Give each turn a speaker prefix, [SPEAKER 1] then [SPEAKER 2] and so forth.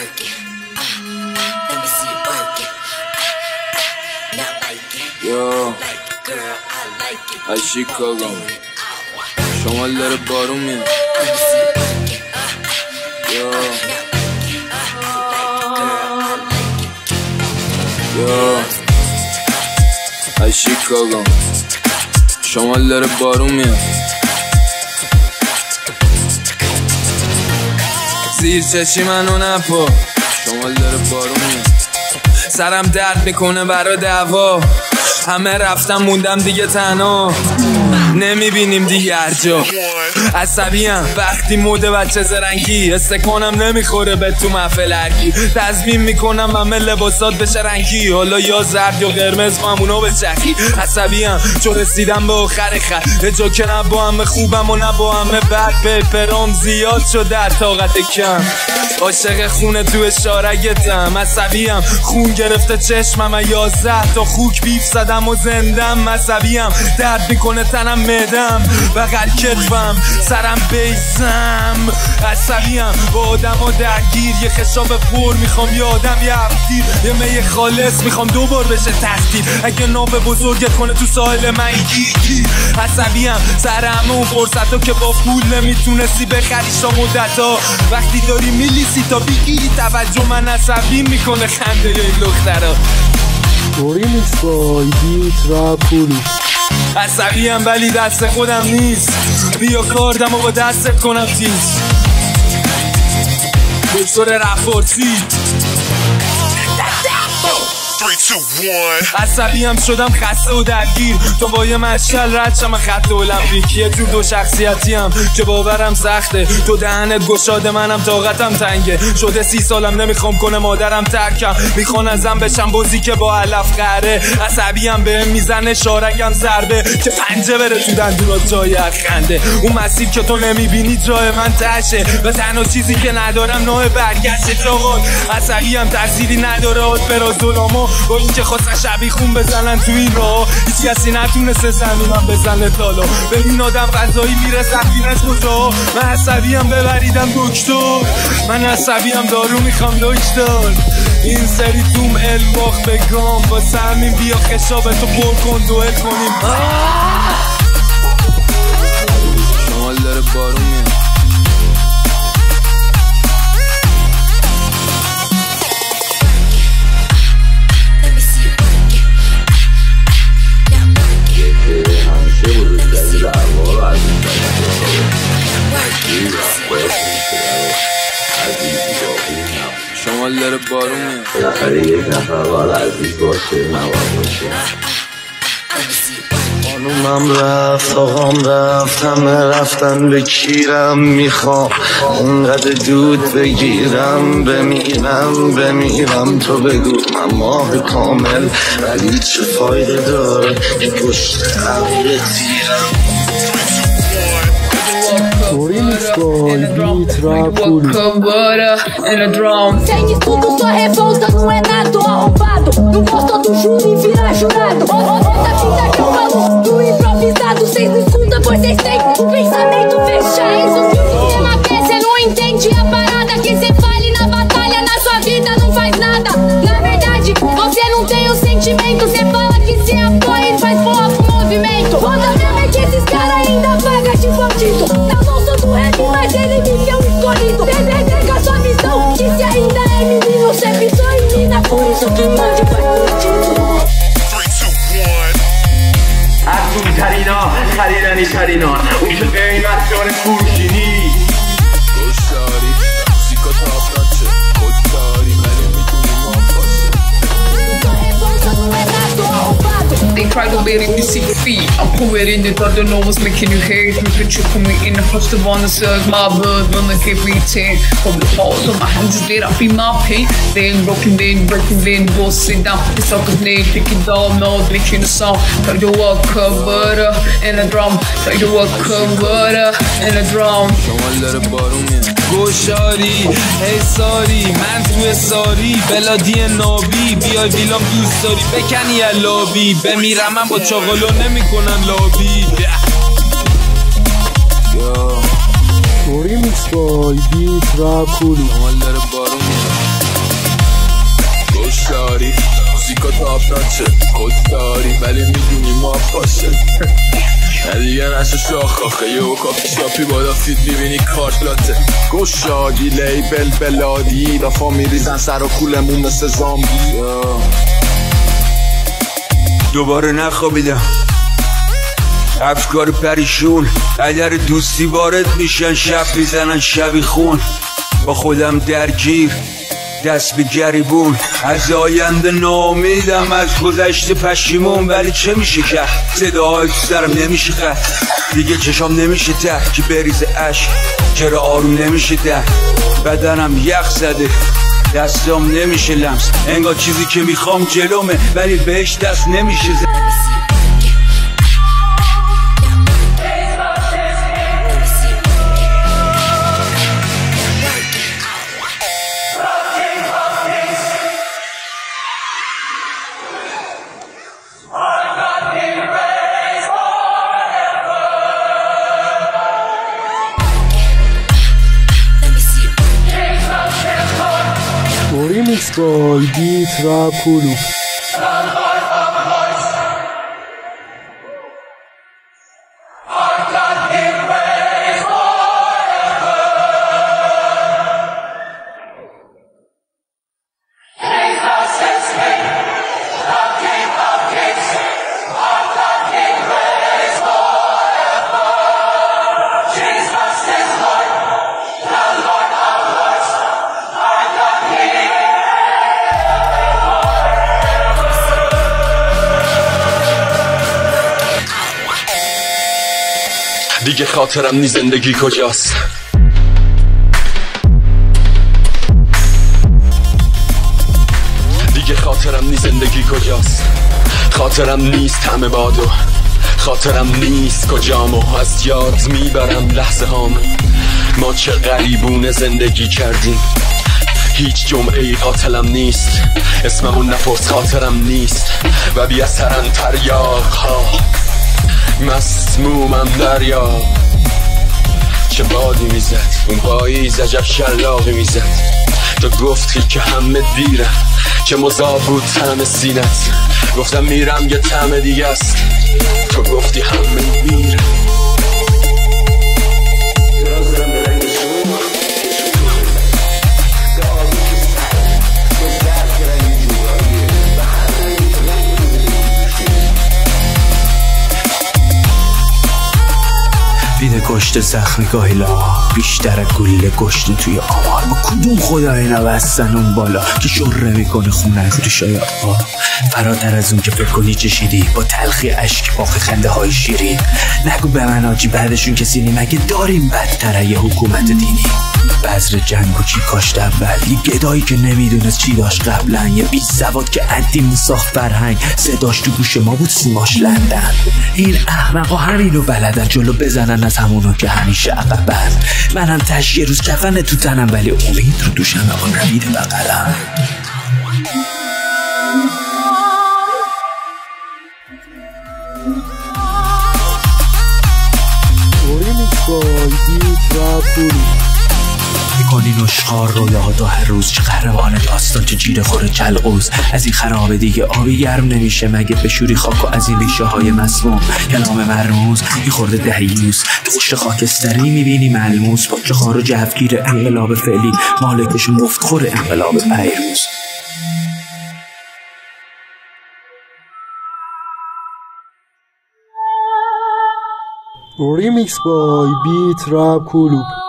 [SPEAKER 1] work it. Let me see you work it. Not like it.
[SPEAKER 2] Yo,
[SPEAKER 1] Like it, girl, I like it.
[SPEAKER 2] از شیکاگو شمال داره بارون میاد.
[SPEAKER 1] Let me see you work it.
[SPEAKER 2] Yo,
[SPEAKER 1] Not like it. Like it, girl, I like it.
[SPEAKER 2] yo, از شیکاگو شمال داره بارون میاد. زیر چشی منو نپا، شمال داره بارون میاد. سرم درد میکنه برا دعوا، همه رفتم موندم دیگه تنها، نمیبینیم دیگه هر جا. عصبیم وقتی موده بچه زرنگی، استکانم نمیخوره به تو محفل هرکی. تضمین میکنم همه لباسات بشه رنگی، حالا یا زرد یا قرمز مامونو به چخی. عصبیم چون رسیدم به آخر خط، یه جا که نه با همه خوبم و نه با همه بد. پرام زیاد شد در طاقت کم، عاشق خونه تو اشارگتم. عصبیم خون گرفته چشمم، 11 تا خوک بیف زدم و زندم. عصبیم درد میکنه تنم، معدم بغل کتفم، سرم بیسم. عصبیم با آدم و درگیر، یه خشاب پر میخوام یه آدم یه هفتیر، یه می خالص میخوام دوبار بشه تخدیر، اگه ناب بزرگت کنه تو ساحل من گیر. عصبیم سرم اون فرصتو که با پول نمیتونستی بخری تا مدتا، وقتی داری میلیسی تا بگیری توجه من عصبی میکنه خنده این دخترا.
[SPEAKER 3] ریمیکس بای بیت راپولی.
[SPEAKER 2] عصبیم ولی دست خودم نیست، بیا کاردم و با دستت کنم تیز. دکتر رفارسی. عصبیم شدم خسته و درگیر، تو با یه مشکل رد شم خط المپیک. یه جور دو شخصیتیم که باورم سخته، تو دهنت گشاد منم طاقتم تنگه. شده 30 سالم نمیخوام کنه مادرم ترکم، میخوان ازم بشم بازی که با علف قهره. عصبیم بهم میزنه شارگم ضربه که پنجه بره تو دندونات جای خنده. اون مسیر که تو نمیبینی جای من تشه، و تنها چیزی که ندارم نوع برگشت جاغان. عصبیم تأثیری نداره آسپرازولامو، با اینکه خواستن شبیه خون بزنن تو این راه، هیچ کسی نتونسته زمینم بزنه تالا. به این آدم فضایی میره سفینت کجا؟ من عصبیم ببریدم دکتر، من عصبیم دارو میخوام دکتر. این سری توم الواق بگام، واسه همین بیا خشابتو پر کن دوئل کنیم. شمال داره بارون میاد. شمال داره بارون میاد.
[SPEAKER 4] بالاخره یک نفر باید عزیز باشه، نواب باشه. خانومم رفت، آقام رفت، همه رفتن، به کیرم میخوام اونقدر دود بگیرم، بمیرم تو بگو من ماه کامل، ولی چه فایده داره این پشت عقیل تیرم.
[SPEAKER 3] Remix boy, beat rapuri.
[SPEAKER 5] Sem estudo, só revolta, não é nada arrombado. Não gosto do júri e vira jurado. Outra fita que eu falo do improvisado. Vocês não escutam, vocês têm o pensamento fechado. Resume o sistema que cê não entende a parada. Que cê fale na batalha, na sua vida não faz nada. Na verdade, você não tem o sentimento. Cê fala que se apoia e faz porra pro movimento. Outra mesmo é que esses caras ainda pagam de bandido. Do rap, mas ele me deu escolhido. Nega sua missão, que se ainda é menino, cê pisou em mina, por isso que mande vai curtindo. 3, 2, 1
[SPEAKER 6] ارزون ترینا خریدنی ترینا، اون که قیمت جان فروشی نیست.
[SPEAKER 2] گوشداری موسیقا تافراچه خودداری، منو میدونی ما باشه.
[SPEAKER 7] They try to bury me 6 feet. I'm quitting the thought, no one's making you hate me. Picture coming in the first of one that serves my blood. When I keep eating from the paws of my hands is there, I feel my pain. They ain't broken, they ain't breaking, they ain't both sit down. It's like a name, pick it down, no, making a song. Try to walk covered in a drum. Try to walk covered in a drum.
[SPEAKER 2] شمال داره بارون میاد. گوشاری حساری من توی ساری، بلادی نابی بیای ویلام دوست داری بکنی یه لابی، بمیرم من با چاقالو نمی کنن لابی.
[SPEAKER 3] Remix boy, beat rapuri.
[SPEAKER 2] شمال داره بارون میاد. افراچه خود داری ولی میدونی ما باشه دیگه نشو شاخ آخه یه و کافی شاپی بالا فید میبینی کارتلاته
[SPEAKER 8] گشادی لیبل بلادی دفا میریزن سر و کولمون مثل زامبی
[SPEAKER 9] دوباره نخوابیدم افکار پریشون اگر دوستی وارد میشن شب میزنن شبی خون با خودم درگیر دست به گریبون از آینده ناامیدم از گذشته پشیمون ولی چه میشه کرد صداهای تو سرم نمیشه خط دیگه چشام نمیشه ته که بریز عشق چرا آروم نمیشه ده بدنم یخ زده دستام نمیشه لمس انگار چیزی که میخوام جلومه ولی بهش دست نمیشه
[SPEAKER 3] Remix by Beat Rap Kulu.
[SPEAKER 8] دیگه خاطرم نی زندگی کجاست دیگه خاطرم نی زندگی کجاست خاطرم نیست همه بادو خاطرم نیست کجامو از یاد میبرم لحظه هامو ما چه غریبونه زندگی کردیم هیچ جمعه قاتلم نیست اسممون نپرس خاطرم نیست و بی اثرن تریاق ها مسمومم دریا چه بادی میزد اون پاییز عجب شلاقی میزد تو گفتی که همه دیرم چه مذاب بود طعم سینت گفتم میرم یه طعم دیگه است تو گفتی همه میرم
[SPEAKER 10] بیده کشت زخمی گاهی لاغا بیشتر گله گشتیم توی آمار با کدوم خدای نوستن اون بالا که شره میکنه خونه رو شای آقا فراتر از اون که فکر کنی چشیدی با تلخی عشق باقی خنده های شیرین نگو به من آجی بعدشون کسی نی مگه داریم بدتره یه حکومت دینی بذر جنگو چی کاشت اول یه گدایی که نمیدونست چی داشت قبلا یه بی سواد که عدیم ساخت فرهنگ صداش تو گوش ما بود سیماش لندن این احمقا همینو بلدن جلو بزنن از همونو که همیشه عقبن منم تش یه روز کفن تو تنم ولی امید رو دوشم اما نمیده بقلم
[SPEAKER 3] Remix by Beat Rap Kulu.
[SPEAKER 10] میکنی نشخار رویاها هر روز چه قهرمان داستان چه جیره خوره کلغوز از این خرابه دیگه آبی گرم نمیشه مگه بشوری خاک و از این ریشه های مسموم کلام مرموز میخورده دهیوز تو قشت خاکستری میبینی ملموس پاچه خار و جوگیر انقلاب فعلی مالکش مفتخور انقلاب پیروز
[SPEAKER 3] Remix by Beat Rap Kulu.